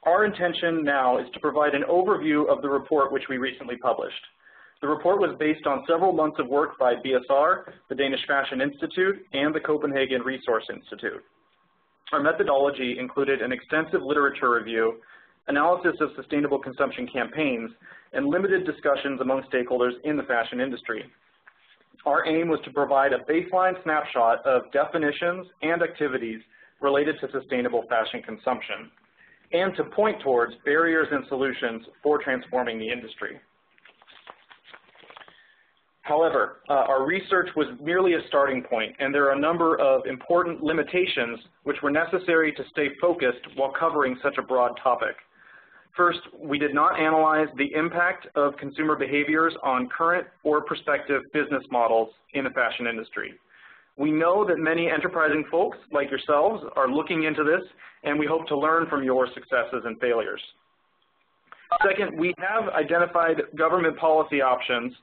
Our intention now is to provide an overview of the report which we recently published. The report was based on several months of work by BSR, the Danish Fashion Institute, and the Copenhagen Resource Institute. Our methodology included an extensive literature review, analysis of sustainable consumption campaigns, and limited discussions among stakeholders in the fashion industry. Our aim was to provide a baseline snapshot of definitions and activities related to sustainable fashion consumption, and to point towards barriers and solutions for transforming the industry. However, our research was merely a starting point, and there are a number of important limitations which were necessary to stay focused while covering such a broad topic. First, we did not analyze the impact of consumer behaviors on current or prospective business models in the fashion industry. We know that many enterprising folks like yourselves are looking into this, and we hope to learn from your successes and failures. Second, we have identified government policy options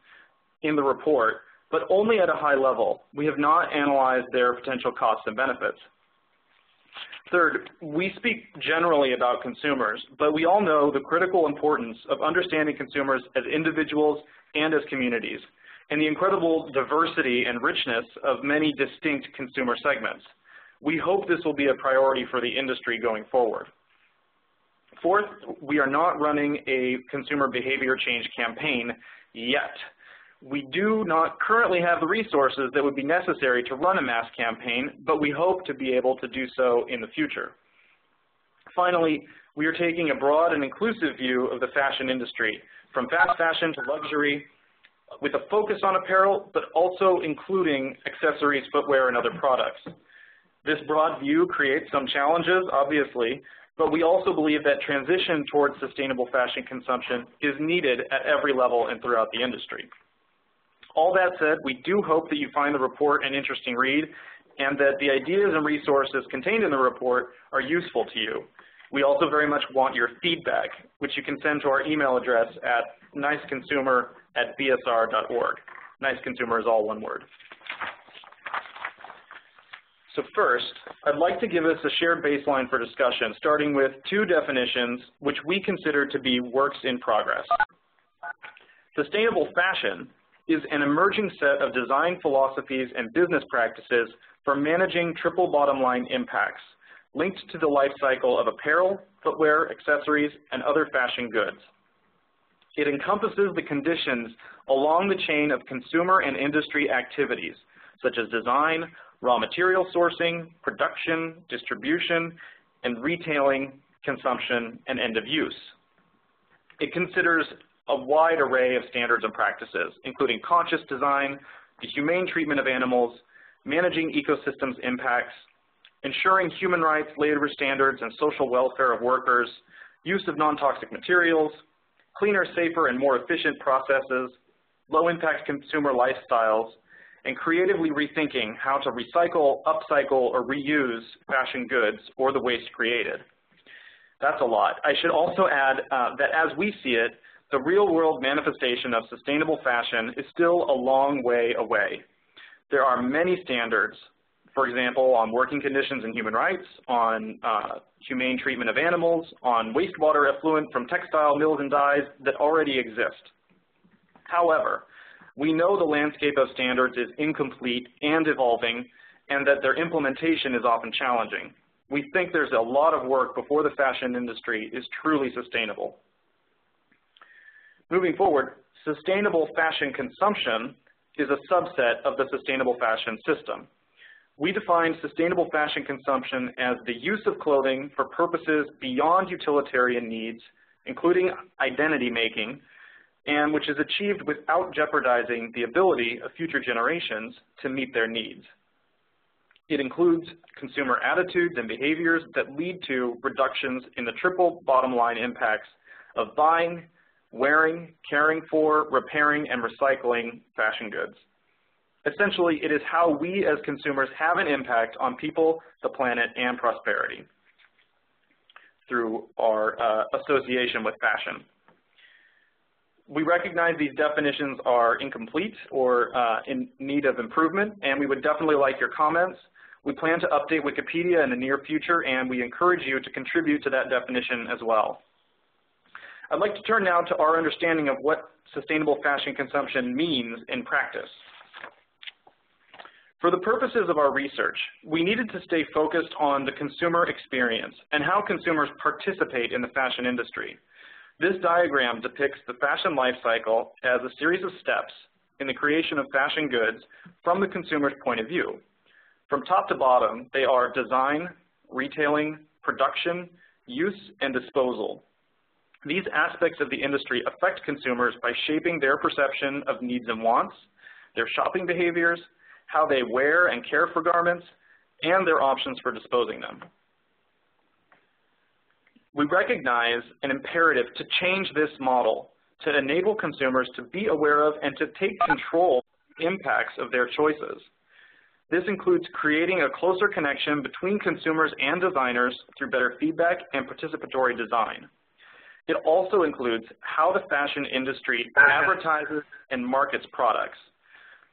in the report, but only at a high level. We have not analyzed their potential costs and benefits. Third, we speak generally about consumers, but we all know the critical importance of understanding consumers as individuals and as communities, and the incredible diversity and richness of many distinct consumer segments. We hope this will be a priority for the industry going forward. Fourth, we are not running a consumer behavior change campaign yet. We do not currently have the resources that would be necessary to run a mass campaign, but we hope to be able to do so in the future. Finally, we are taking a broad and inclusive view of the fashion industry, from fast fashion to luxury, with a focus on apparel, but also including accessories, footwear, and other products. This broad view creates some challenges, obviously, but we also believe that transition towards sustainable fashion consumption is needed at every level and throughout the industry. All that said, we do hope that you find the report an interesting read and that the ideas and resources contained in the report are useful to you. We also very much want your feedback, which you can send to our email address at niceconsumer@bsr.org. Nice Consumer is all one word. So first, I'd like to give us a shared baseline for discussion, starting with two definitions which we consider to be works in progress. Sustainable fashion is an emerging set of design philosophies and business practices for managing triple bottom line impacts linked to the life cycle of apparel, footwear, accessories, and other fashion goods. It encompasses the conditions along the chain of consumer and industry activities, such as design, raw material sourcing, production, distribution, and retailing, consumption, and end of use. It considers a wide array of standards and practices, including conscious design, the humane treatment of animals, managing ecosystems impacts, ensuring human rights, labor standards, and social welfare of workers, use of non-toxic materials, cleaner, safer, and more efficient processes, low-impact consumer lifestyles, and creatively rethinking how to recycle, upcycle, or reuse fashion goods or the waste created. That's a lot. I should also add that as we see it, the real-world manifestation of sustainable fashion is still a long way away. There are many standards, for example, on working conditions and human rights, on humane treatment of animals, on wastewater effluent from textile mills and dyes that already exist. However, we know the landscape of standards is incomplete and evolving, and that their implementation is often challenging. We think there's a lot of work before the fashion industry is truly sustainable. Moving forward, sustainable fashion consumption is a subset of the sustainable fashion system. We define sustainable fashion consumption as the use of clothing for purposes beyond utilitarian needs, including identity making, and which is achieved without jeopardizing the ability of future generations to meet their needs. It includes consumer attitudes and behaviors that lead to reductions in the triple bottom line impacts of buying, wearing, caring for, repairing, and recycling fashion goods. Essentially, it is how we as consumers have an impact on people, the planet, and prosperity through our association with fashion. We recognize these definitions are incomplete or in need of improvement, and we would definitely like your comments. We plan to update Wikipedia in the near future, and we encourage you to contribute to that definition as well. I'd like to turn now to our understanding of what sustainable fashion consumption means in practice. For the purposes of our research, we needed to stay focused on the consumer experience and how consumers participate in the fashion industry. This diagram depicts the fashion life cycle as a series of steps in the creation of fashion goods from the consumer's point of view. From top to bottom, they are design, retailing, production, use, and disposal. These aspects of the industry affect consumers by shaping their perception of needs and wants, their shopping behaviors, how they wear and care for garments, and their options for disposing them. We recognize an imperative to change this model to enable consumers to be aware of and to take control of the impacts of their choices. This includes creating a closer connection between consumers and designers through better feedback and participatory design. It also includes how the fashion industry advertises and markets products.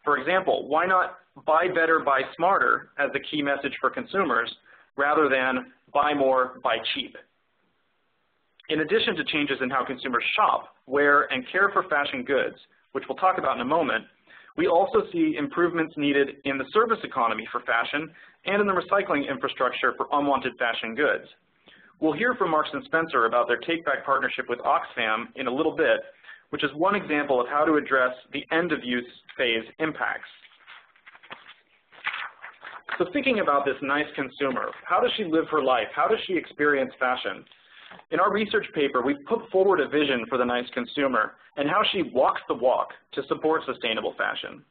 For example, why not buy better, buy smarter as the key message for consumers rather than buy more, buy cheap? In addition to changes in how consumers shop, wear, and care for fashion goods, which we'll talk about in a moment, we also see improvements needed in the service economy for fashion and in the recycling infrastructure for unwanted fashion goods. We'll hear from Marks & Spencer about their take-back partnership with Oxfam in a little bit, which is one example of how to address the end-of-use phase impacts. So thinking about this nice consumer, how does she live her life? How does she experience fashion? In our research paper, we've put forward a vision for the nice consumer and how she walks the walk to support sustainable fashion.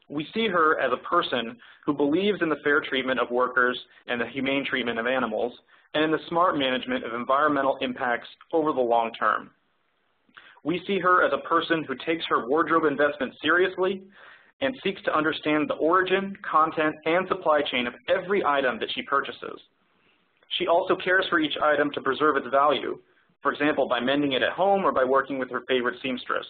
We see her as a person who believes in the fair treatment of workers and the humane treatment of animals, and in the smart management of environmental impacts over the long term. We see her as a person who takes her wardrobe investment seriously and seeks to understand the origin, content, and supply chain of every item that she purchases. She also cares for each item to preserve its value, for example, by mending it at home or by working with her favorite seamstress.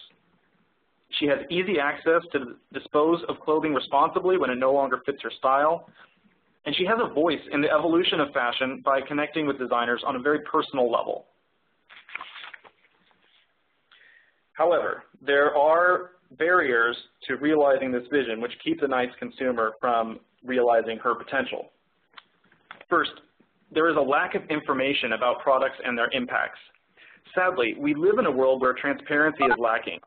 She has easy access to dispose of clothing responsibly when it no longer fits her style, and she has a voice in the evolution of fashion by connecting with designers on a very personal level. However, there are barriers to realizing this vision which keep the nice consumer from realizing her potential. First, there is a lack of information about products and their impacts. Sadly, we live in a world where transparency is lacking,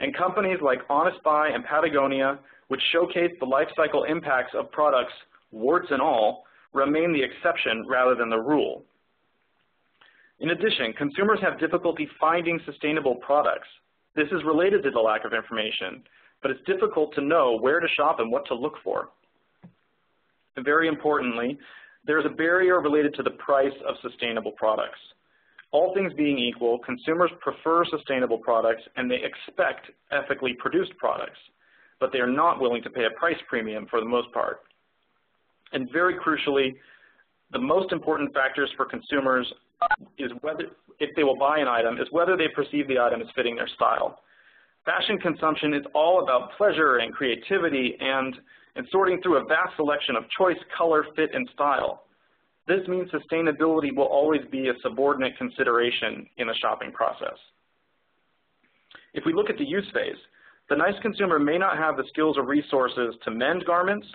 and companies like Honest Buy and Patagonia, which showcase the life cycle impacts of products, warts and all, remain the exception rather than the rule. In addition, consumers have difficulty finding sustainable products. This is related to the lack of information, but it's difficult to know where to shop and what to look for. And very importantly, there's a barrier related to the price of sustainable products. All things being equal, consumers prefer sustainable products and they expect ethically produced products, but they are not willing to pay a price premium for the most part. And very crucially, the most important factors for consumers is whether, if they will buy an item, is whether they perceive the item as fitting their style. Fashion consumption is all about pleasure and creativity and sorting through a vast selection of choice, color, fit, and style. This means sustainability will always be a subordinate consideration in the shopping process. If we look at the use phase, the nice consumer may not have the skills or resources to mend garments.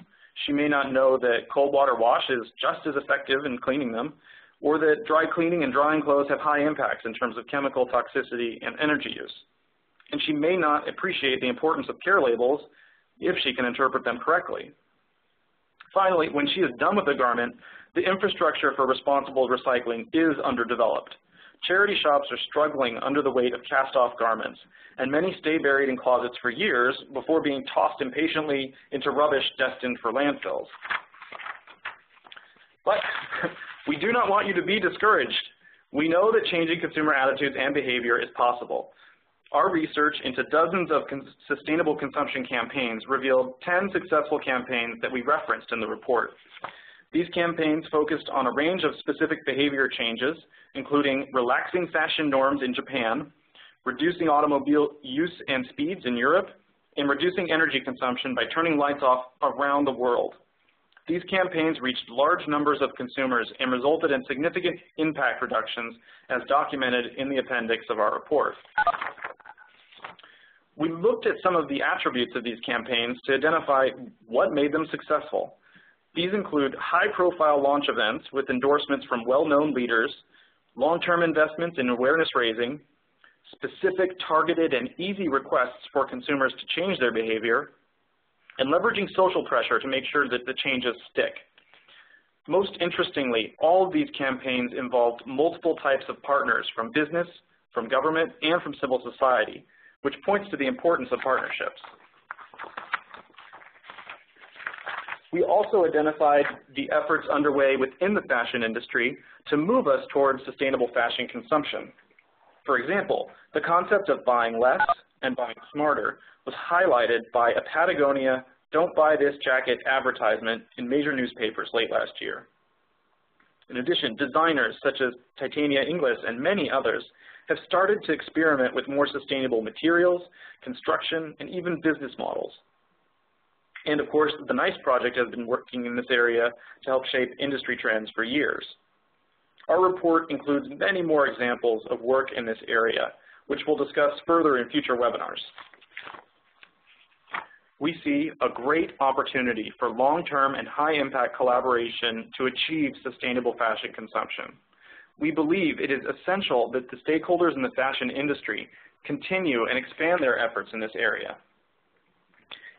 She may not know that cold water wash is just as effective in cleaning them, or that dry cleaning and drying clothes have high impacts in terms of chemical toxicity and energy use. And she may not appreciate the importance of care labels if she can interpret them correctly. Finally, when she is done with the garment, the infrastructure for responsible recycling is underdeveloped. Charity shops are struggling under the weight of cast-off garments, and many stay buried in closets for years before being tossed impatiently into rubbish destined for landfills. But we do not want you to be discouraged. We know that changing consumer attitudes and behavior is possible. Our research into dozens of sustainable consumption campaigns revealed 10 successful campaigns that we referenced in the report. These campaigns focused on a range of specific behavior changes, including relaxing fashion norms in Japan, reducing automobile use and speeds in Europe, and reducing energy consumption by turning lights off around the world. These campaigns reached large numbers of consumers and resulted in significant impact reductions as documented in the appendix of our report. We looked at some of the attributes of these campaigns to identify what made them successful. These include high-profile launch events with endorsements from well-known leaders, long-term investments in awareness raising, specific, targeted, and easy requests for consumers to change their behavior, and leveraging social pressure to make sure that the changes stick. Most interestingly, all of these campaigns involved multiple types of partners from business, from government, and from civil society, which points to the importance of partnerships. We also identified the efforts underway within the fashion industry to move us towards sustainable fashion consumption. For example, the concept of buying less and buying smarter was highlighted by a Patagonia "Don't Buy This Jacket" advertisement in major newspapers late last year. In addition, designers such as Titania Inglis and many others have started to experiment with more sustainable materials, construction, and even business models. And of course, the NICE project has been working in this area to help shape industry trends for years. Our report includes many more examples of work in this area, which we'll discuss further in future webinars. We see a great opportunity for long-term and high-impact collaboration to achieve sustainable fashion consumption. We believe it is essential that the stakeholders in the fashion industry continue and expand their efforts in this area.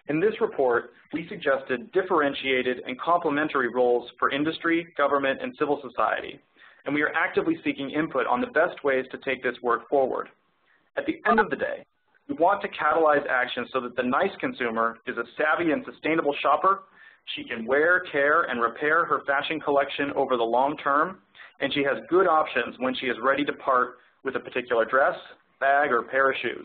In this report, we suggested differentiated and complementary roles for industry, government, and civil society, and we are actively seeking input on the best ways to take this work forward. At the end of the day, we want to catalyze action so that the NICE consumer is a savvy and sustainable shopper. She can wear, care, and repair her fashion collection over the long term, and she has good options when she is ready to part with a particular dress, bag, or pair of shoes.